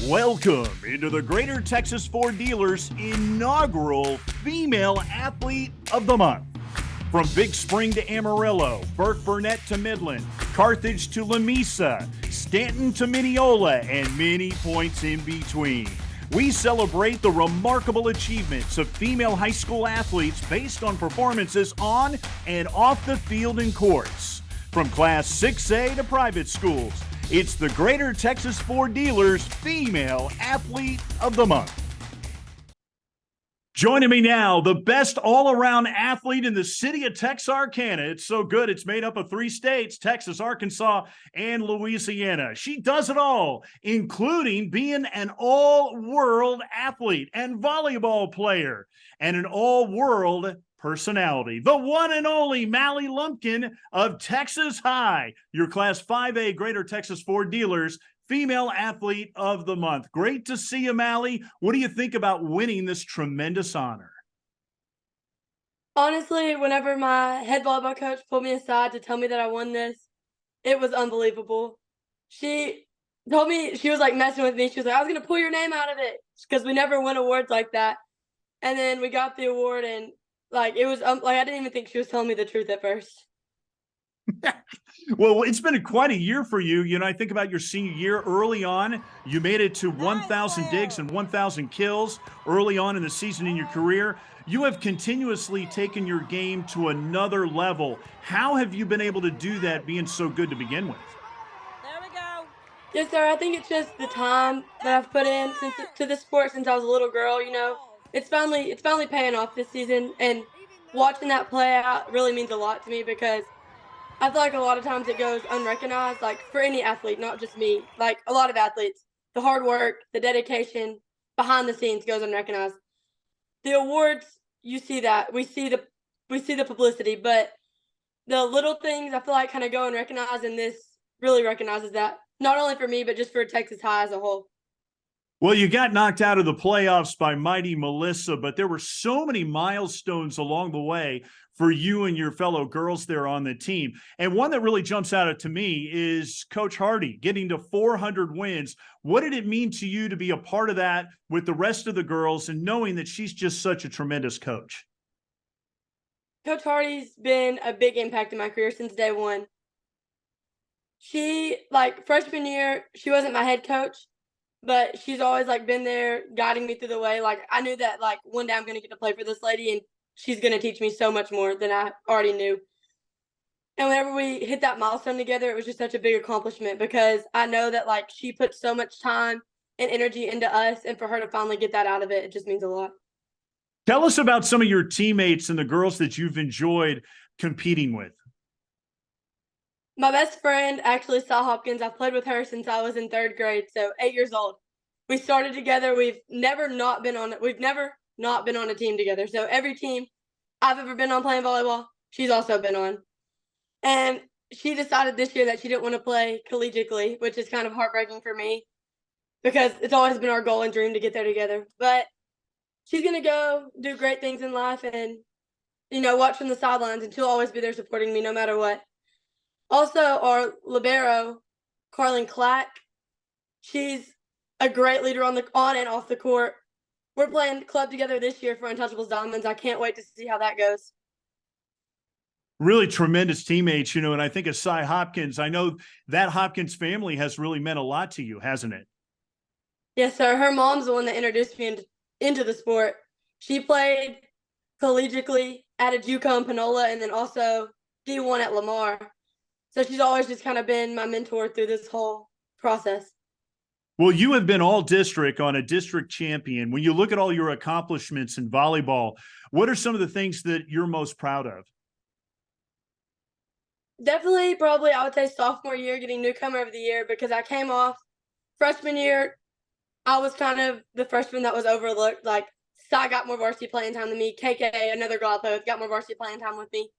Welcome into the Greater Texas Ford Dealers inaugural Female Athlete of the Month. From Big Spring to Amarillo, Burke Burnett to Midland, Carthage to Lamesa, Stanton to Mineola, and many points in between. We celebrate the remarkable achievements of female high school athletes based on performances on and off the field and courts. From Class 6A to private schools, it's the Greater Texas Ford Dealers Female Athlete of the Month. Joining me now, the best all-around athlete in the city of Texarkana. It's so good, it's made up of 3 states, Texas, Arkansas, and Louisiana. She does it all, including being an all-world athlete and volleyball player and an all-world personality. The one and only Mally Lumpkin of Texas High, your Class 5A Greater Texas Ford Dealers Female Athlete of the Month. Great to see you, Mally. What do you think about winning this tremendous honor? Honestly, whenever my head volleyball coach pulled me aside to tell me that I won this, it was unbelievable. She told me, she was like messing with me. She was like, I was going to pull your name out of it because we never win awards like that. And then we got the award and like it was like I didn't even think she was telling me the truth at first. Well, it's been quite a year for you. You know, I think about your senior year early on. You made it to 1,000 digs and 1,000 kills early on in the season in your career. You have continuously taken your game to another level. How have you been able to do that being so good to begin with? There we go. Yes, sir. I think it's just the time that I've put in to the sport since I was a little girl. You know, it's finally paying off this season, and watching that play out really means a lot to me because I feel like a lot of times it goes unrecognized, like for any athlete, not just me. Like a lot of athletes, the hard work, the dedication behind the scenes goes unrecognized. The awards, you see that. We see the publicity, but the little things I feel like kind of go unrecognized, and this really recognizes that. Not only for me, but just for Texas High as a whole. Well, you got knocked out of the playoffs by mighty Melissa, but there were so many milestones along the way for you and your fellow girls there on the team. And one that really jumps out to me is Coach Hardy getting to 400 wins. What did it mean to you to be a part of that with the rest of the girls and knowing that she's just such a tremendous coach? Coach Hardy's been a big impact in my career since day one. She, like, freshman year, she wasn't my head coach, but she's always, like, been there guiding me through the way. Like, I knew that, like, one day I'm going to get to play for this lady, and she's going to teach me so much more than I already knew. And whenever we hit that milestone together, it was just such a big accomplishment because I know that, like, she put so much time and energy into us, and for her to finally get that out of it, it just means a lot. Tell us about some of your teammates and the girls that you've enjoyed competing with. My best friend, actually, Sal Hopkins, I've played with her since I was in 3rd grade, so 8 years old. We started together. We've never not been on a team together. So every team I've ever been on playing volleyball, she's also been on. And she decided this year that she didn't want to play collegiately, which is kind of heartbreaking for me because it's always been our goal and dream to get there together. But she's going to go do great things in life and, you know, watch from the sidelines, and she'll always be there supporting me no matter what. Also, our libero, Carlin Clack, she's a great leader on and off the court. We're playing club together this year for Untouchables Diamonds. I can't wait to see how that goes. Really tremendous teammates, you know, and I think of Cy Hopkins. I know that Hopkins family has really meant a lot to you, hasn't it? Yes, sir. Her mom's the one that introduced me into the sport. She played collegiately at a JUCO in Panola and then also D1 at Lamar. So she's always just kind of been my mentor through this whole process. Well, you have been all district on a district champion. When you look at all your accomplishments in volleyball, what are some of the things that you're most proud of? Definitely, probably, I would say sophomore year, getting newcomer of the year because I came off freshman year. I was kind of the freshman that was overlooked. Like, Cy got more varsity playing time than me. KK, another girl I played with, got more varsity playing time with me.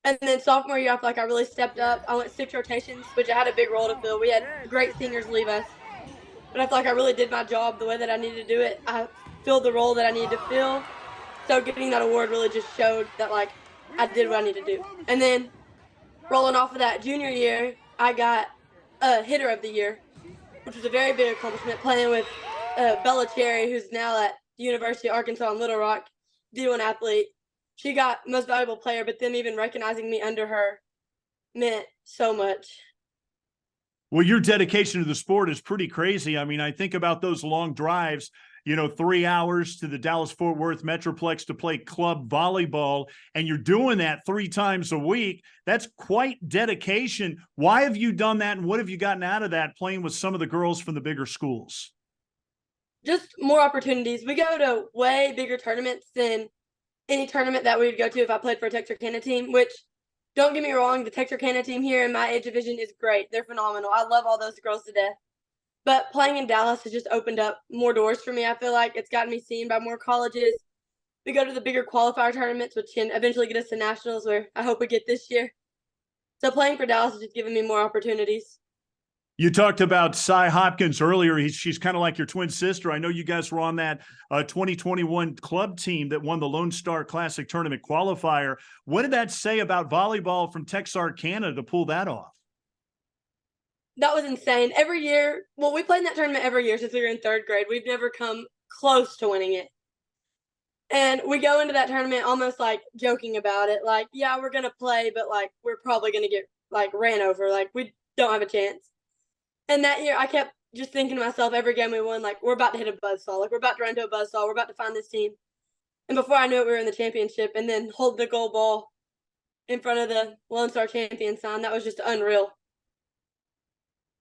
And then sophomore year, I feel like I really stepped up. I went 6 rotations, which I had a big role to fill. We had great seniors leave us. But I feel like I really did my job the way that I needed to do it. I filled the role that I needed to fill. So getting that award really just showed that, like, I did what I needed to do. And then rolling off of that junior year, I got a hitter of the year, which was a very big accomplishment, playing with Bella Cherry, who's now at the University of Arkansas in Little Rock, D1 athlete. She got most valuable player, but them even recognizing me under her meant so much. Well, your dedication to the sport is pretty crazy. I mean, I think about those long drives, 3 hours to the Dallas-Fort Worth Metroplex to play club volleyball, and you're doing that 3 times a week. That's quite dedication. Why have you done that, and what have you gotten out of that playing with some of the girls from the bigger schools? Just more opportunities. We go to way bigger tournaments than any tournament that we would go to if I played for a Texarkana team, which, don't get me wrong, the Texarkana team here in my age division is great. They're phenomenal. I love all those girls to death. But playing in Dallas has just opened up more doors for me. I feel like it's gotten me seen by more colleges. We go to the bigger qualifier tournaments, which can eventually get us to nationals, where I hope we get this year. So playing for Dallas has just given me more opportunities. You talked about Cy Hopkins earlier. She's kind of like your twin sister. I know you guys were on that 2021 club team that won the Lone Star Classic Tournament qualifier. What did that say about volleyball from Texarkana to pull that off? That was insane. Every year, well, we played in that tournament every year since we were in 3rd grade. We've never come close to winning it. And we go into that tournament almost like joking about it. Like, yeah, we're going to play, but like, we're probably going to get like ran over. Like, we don't have a chance. And that year, I kept just thinking to myself, every game we won, like, we're about to hit a buzzsaw. Like, we're about to run into a buzzsaw. We're about to find this team. And before I knew it, we were in the championship, and then hold the gold ball in front of the Lone Star champion sign. That was just unreal.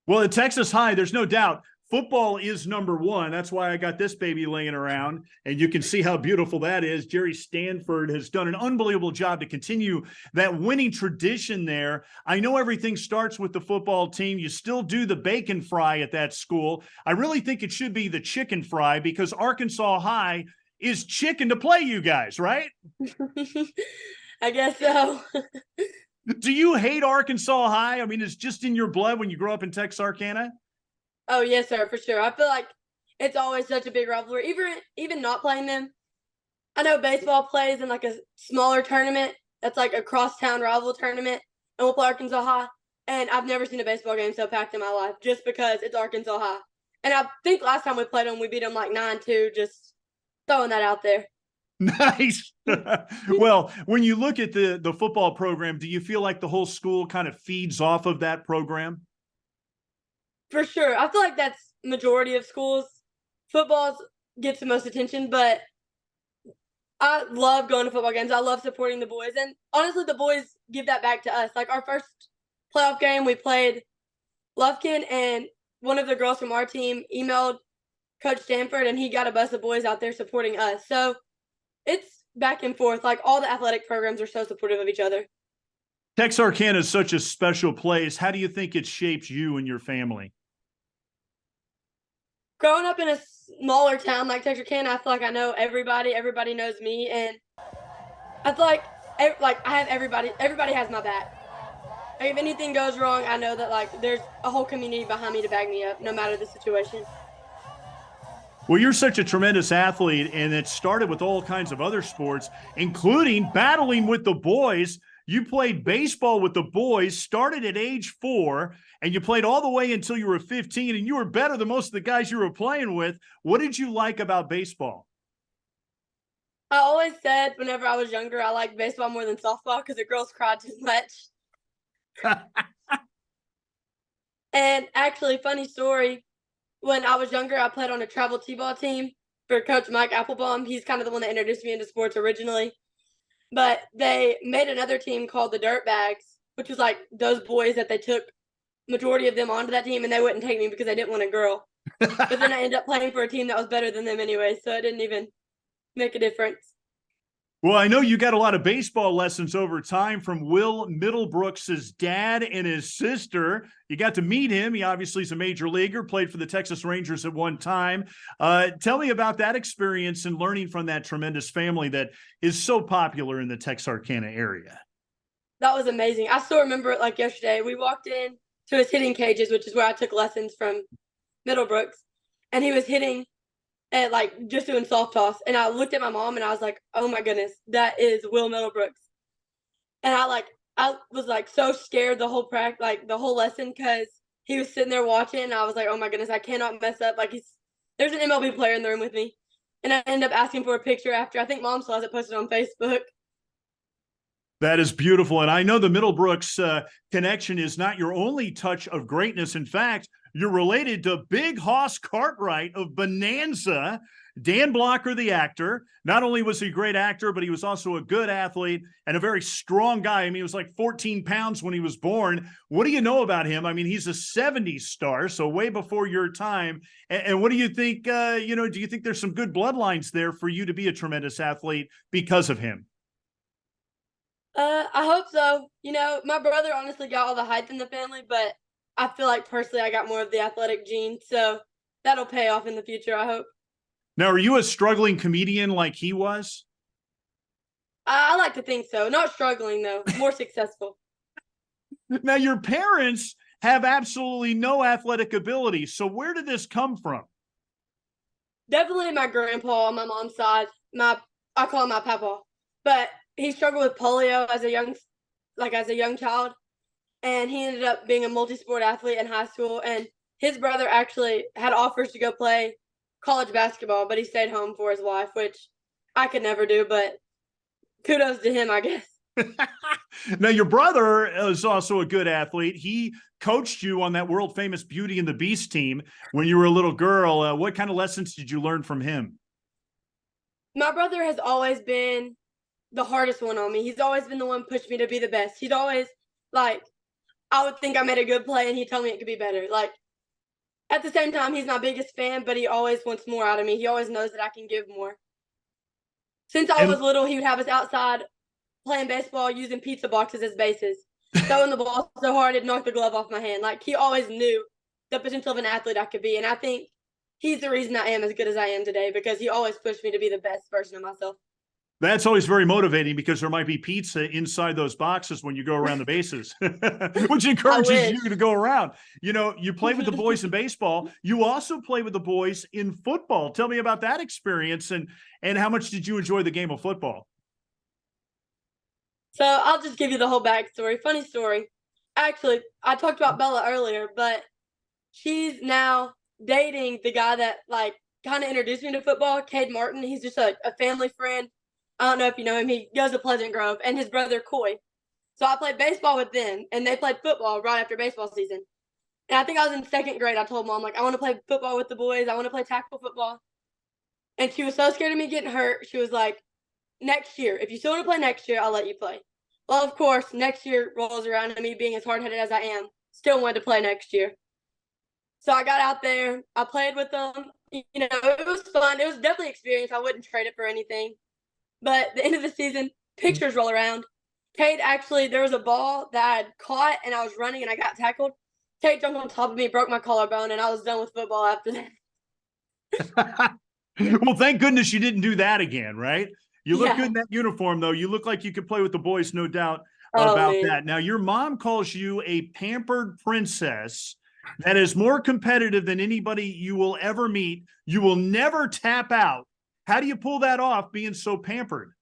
Well, at Texas High, there's no doubt football is number one. That's why I got this baby laying around, and you can see how beautiful that is. Jerry Stanford has done an unbelievable job to continue that winning tradition there. I know everything starts with the football team. You still do the bacon fry at that school. I really think it should be the chicken fry, because Arkansas High is chicken to play you guys, right? I guess so. Do you hate Arkansas High? I mean, it's just in your blood when you grow up in Texarkana? Oh, yes, sir, for sure. I feel like it's always such a big rivalry. Even not playing them, I know baseball plays in like a smaller tournament that's like a crosstown rival tournament, and we'll play Arkansas High. And I've never seen a baseball game so packed in my life, just because it's Arkansas High. And I think last time we played them, we beat them like 9-2. Just throwing that out there. Nice. Well, when you look at the football program, do you feel like the whole school kind of feeds off of that program? For sure. I feel like that's majority of schools. Football gets the most attention, but I love going to football games. I love supporting the boys. And honestly, the boys give that back to us. Like our first playoff game, we played Lumpkin, and one of the girls from our team emailed Coach Stanford, and he got a bus of boys out there supporting us. So it's back and forth. Like all the athletic programs are so supportive of each other. Texarkana is such a special place. How do you think it shapes you and your family? Growing up in a smaller town like Texarkana, I feel like I know everybody. Everybody knows me, and I feel like I have everybody. Everybody has my back. Like if anything goes wrong, I know that like there's a whole community behind me to back me up, no matter the situation. Well, you're such a tremendous athlete, and it started with all kinds of other sports, including battling with the boys. You played baseball with the boys, started at age 4, and you played all the way until you were 15, and you were better than most of the guys you were playing with. What did you like about baseball? I always said whenever I was younger, I liked baseball more than softball because the girls cried too much. And actually, funny story, when I was younger, I played on a travel t-ball team for Coach Mike Applebaum. He's kind of the one that introduced me into sports originally. But they made another team called the Dirtbags, which was like those boys that they took majority of them onto that team, and they wouldn't take me because they didn't want a girl. But then I ended up playing for a team that was better than them anyway, so it didn't even make a difference. Well, I know you got a lot of baseball lessons over time from Will Middlebrooks' dad and his sister. You got to meet him. He obviously is a major leaguer, played for the Texas Rangers at one time. Tell me about that experience and learning from that tremendous family that is so popular in the Texarkana area. That was amazing. I still remember it like yesterday. We walked in to his hitting cages, which is where I took lessons from Middlebrooks, and he was hitting at like just doing soft toss. And I looked at my mom and I was like, oh my goodness, that is Will Middlebrooks. And I was like so scared the whole practice, like the whole lesson, because he was sitting there watching, and I was like, oh my goodness, I cannot mess up. Like there's an MLB player in the room with me. And I ended up asking for a picture after. I think Mom still has it posted on Facebook. That is beautiful. And I know the Middlebrooks connection is not your only touch of greatness. In fact, you're related to Big Hoss Cartwright of Bonanza. Dan Blocker, the actor. Not only was he a great actor, but he was also a good athlete and a very strong guy. I mean, he was like 14 pounds when he was born. What do you know about him? I mean, he's a 70s star, so way before your time. And what do you think, do you think there's some good bloodlines there for you to be a tremendous athlete because of him? I hope so. My brother honestly got all the height in the family, but I feel like personally I got more of the athletic gene, so that'll pay off in the future, I hope. Now, are you a struggling comedian like he was? I like to think so. Not struggling though, more successful. Now, your parents have absolutely no athletic ability. So where did this come from? Definitely my grandpa on my mom's side. I call him my papa, but he struggled with polio as a young child, and he ended up being a multi-sport athlete in high school. And his brother actually had offers to go play college basketball, but he stayed home for his wife, which I could never do. But kudos to him, I guess. Now, your brother is also a good athlete. He coached you on that world famous Beauty and the Beast team when you were a little girl. What kind of lessons did you learn from him? My brother has always been the hardest one on me. He's always been the one pushing me to be the best. He'd always I would think I made a good play, and he'd tell me it could be better. At the same time, he's my biggest fan, but he always wants more out of me. He always knows that I can give more. Since I was And little, he would have us outside playing baseball using pizza boxes as bases, throwing the ball so hard it knocked the glove off my hand. He always knew the potential of an athlete I could be, and I think he's the reason I am as good as I am today, because he always pushed me to be the best version of myself. that's always very motivating because there might be pizza inside those boxes when you go around the bases, which encourages you to go around. You play with the boys in baseball. You also play with the boys in football. Tell me about that experience and how much did you enjoy the game of football? So I'll just give you the whole backstory. Funny story. Actually, I talked about Bella earlier, but she's now dating the guy that kind of introduced me to football, Cade Martin. He's just a family friend. I don't know if you know him. He goes to Pleasant Grove, and his brother Coy. So I played baseball with them, and they played football right after baseball season. And I think I was in second grade. I told Mom, I want to play football with the boys. I want to play tackle football. And she was so scared of me getting hurt. She was like, next year, if you still want to play next year, I'll let you play. Well, of course, next year rolls around, and me being as hard-headed as I am, still wanted to play next year. So I got out there. I played with them. It was fun. It was definitely an experience. I wouldn't trade it for anything. But the end of the season, pictures roll around. Cade there was a ball that I had caught, and I was running, and I got tackled. Cade jumped on top of me, broke my collarbone, and I was done with football after that. Well, thank goodness you didn't do that again, right? You look Yeah. good in that uniform, though. You look like you could play with the boys, no doubt Oh, about man. that. Now, your mom calls you a pampered princess that is more competitive than anybody you will ever meet. You will never tap out. How do you pull that off being so pampered?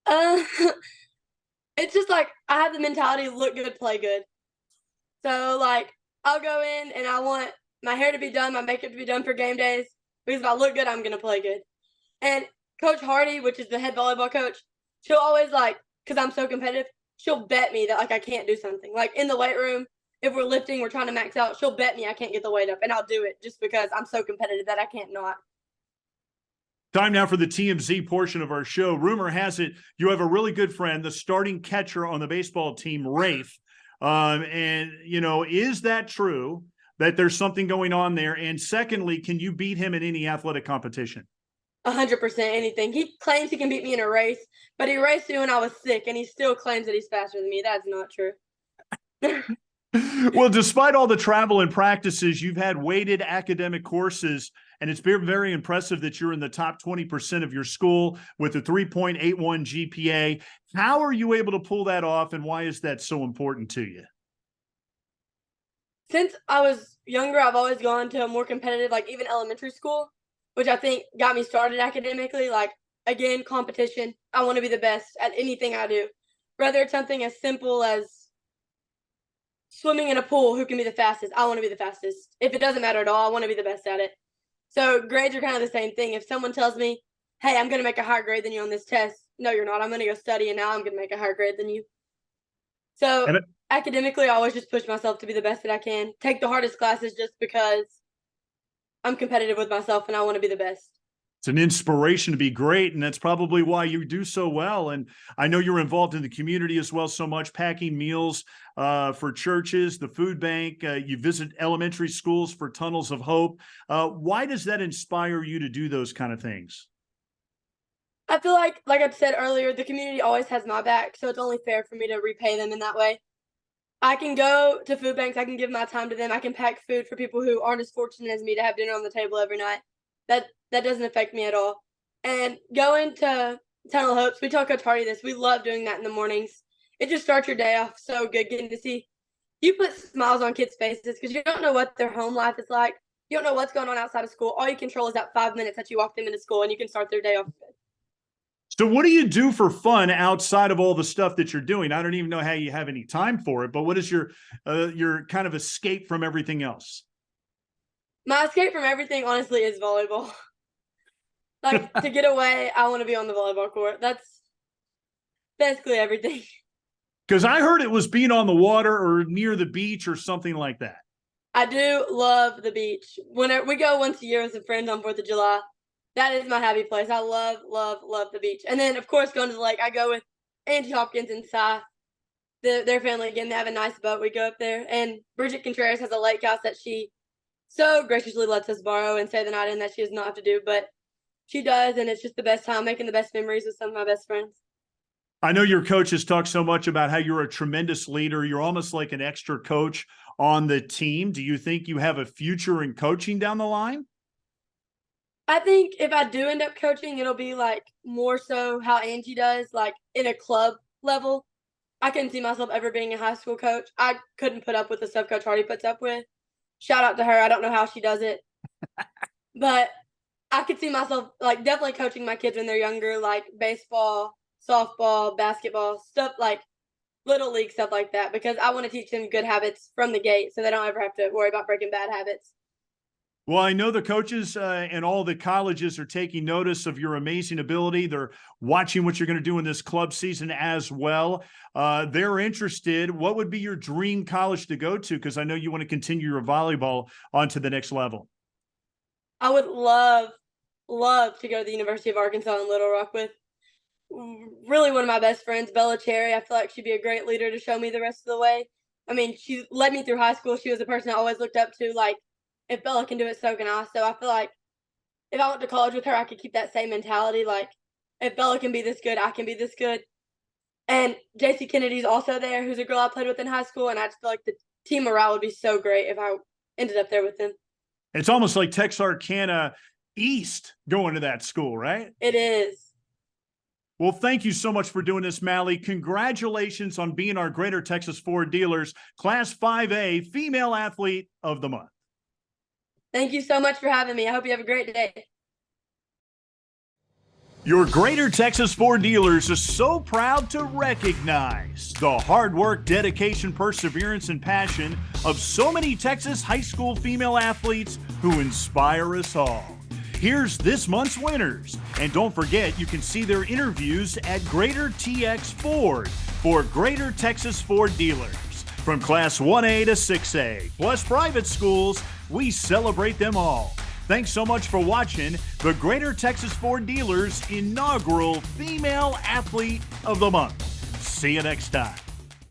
It's just I have the mentality look good, play good. So I'll go in and I want my hair to be done, my makeup to be done for game days, because if I look good, I'm gonna play good. And Coach Hardy, which is the head volleyball coach, she'll always because I'm so competitive, she'll bet me that I can't do something. In the weight room, if we're lifting, we're trying to max out, she'll bet me I can't get the weight up, and I'll do it just because I'm so competitive that I can't not. Time now for the TMZ portion of our show. Rumor has it you have a really good friend, the starting catcher on the baseball team, Rafe. Is that true that there's something going on there? And secondly, can you beat him in any athletic competition? 100% anything. He claims he can beat me in a race, but he raced me when I was sick, and he still claims that he's faster than me. That's not true. Well, despite all the travel and practices, you've had weighted academic courses, and it's been very impressive that you're in the top 20% of your school with a 3.81 GPA. How are you able to pull that off, and why is that so important to you? Since I was younger, I've always gone to a more competitive, even elementary school, which I think got me started academically. Again, competition. I want to be the best at anything I do. Whether it's something as simple as swimming in a pool, who can be the fastest? I want to be the fastest. If it doesn't matter at all, I want to be the best at it. So grades are kind of the same thing. If someone tells me, hey, I'm going to make a higher grade than you on this test, no, you're not. I'm going to go study, and now I'm going to make a higher grade than you. So academically, I always just push myself to be the best that I can. Take the hardest classes just because I'm competitive with myself and I want to be the best. It's an inspiration to be great, and that's probably why you do so well. And I know you're involved in the community as well so much, packing meals for churches, the food bank. You visit elementary schools for Tunnels of Hope. Why does that inspire you to do those kind of things? I feel like I said earlier, the community always has my back, so it's only fair for me to repay them in that way. I can go to food banks, I can give my time to them, I can pack food for people who aren't as fortunate as me to have dinner on the table every night. That doesn't affect me at all. And going to Tunnel of Hopes, we tell Coach Hardy this, we love doing that in the mornings. It just starts your day off so good, getting to see you put smiles on kids' faces because you don't know what their home life is like. You don't know what's going on outside of school. All you control is that 5 minutes that you walk them into school, and you can start their day off good. So what do you do for fun outside of all the stuff that you're doing? I don't even know how you have any time for it, but what is your kind of escape from everything else? My escape from everything, honestly, is volleyball. To get away, I want to be on the volleyball court. That's basically everything. Because I heard it was being on the water or near the beach or something like that. I do love the beach. Whenever we go once a year with some friends on 4th of July, that is my happy place. I love, love, love the beach. And then, of course, going to the lake, I go with Angie Hopkins and Cy, their family. Again, they have a nice boat. We go up there. And Bridget Contreras has a lake house that she so graciously lets us borrow and stay the night in that she does not have to do. But she does, and it's just the best time, making the best memories with some of my best friends. I know your coach has talked so much about how you're a tremendous leader. You're almost like an extra coach on the team. Do you think you have a future in coaching down the line? I think if I do end up coaching, it'll be more so how Angie does, in a club level. I couldn't see myself ever being a high school coach. I couldn't put up with the stuff Coach Hardy puts up with. Shout out to her. I don't know how she does it. But I could see myself definitely coaching my kids when they're younger, like baseball, softball, basketball, stuff like little league stuff like that, because I want to teach them good habits from the gate so they don't ever have to worry about breaking bad habits. Well, I know the coaches and all the colleges are taking notice of your amazing ability. They're watching what you're going to do in this club season as well. They're interested. What would be your dream college to go to? Because I know you want to continue your volleyball onto the next level. I would love to go to the University of Arkansas in Little Rock with really one of my best friends, Bella Cherry. I feel like she'd be a great leader to show me the rest of the way. I mean, she led me through high school. She was the person I always looked up to, if Bella can do it, so can I. So I feel like if I went to college with her, I could keep that same mentality. If Bella can be this good, I can be this good. And JC Kennedy's also there, who's a girl I played with in high school. And I just feel like the team morale would be so great if I ended up there with them. It's almost like Texarkana East going to that school, right? It is. Well, thank you so much for doing this, Mally. Congratulations on being our Greater Texas Ford Dealers Class 5A Female Athlete of the Month. Thank you so much for having me. I hope you have a great day. Your Greater Texas Ford Dealers is so proud to recognize the hard work, dedication, perseverance, and passion of so many Texas high school female athletes who inspire us all. Here's this month's winners. And don't forget, you can see their interviews at Greater TX Ford for Greater Texas Ford Dealers. From Class 1A to 6A, plus private schools, we celebrate them all. Thanks so much for watching the Greater Texas Ford Dealers inaugural Female Athlete of the Month. See you next time.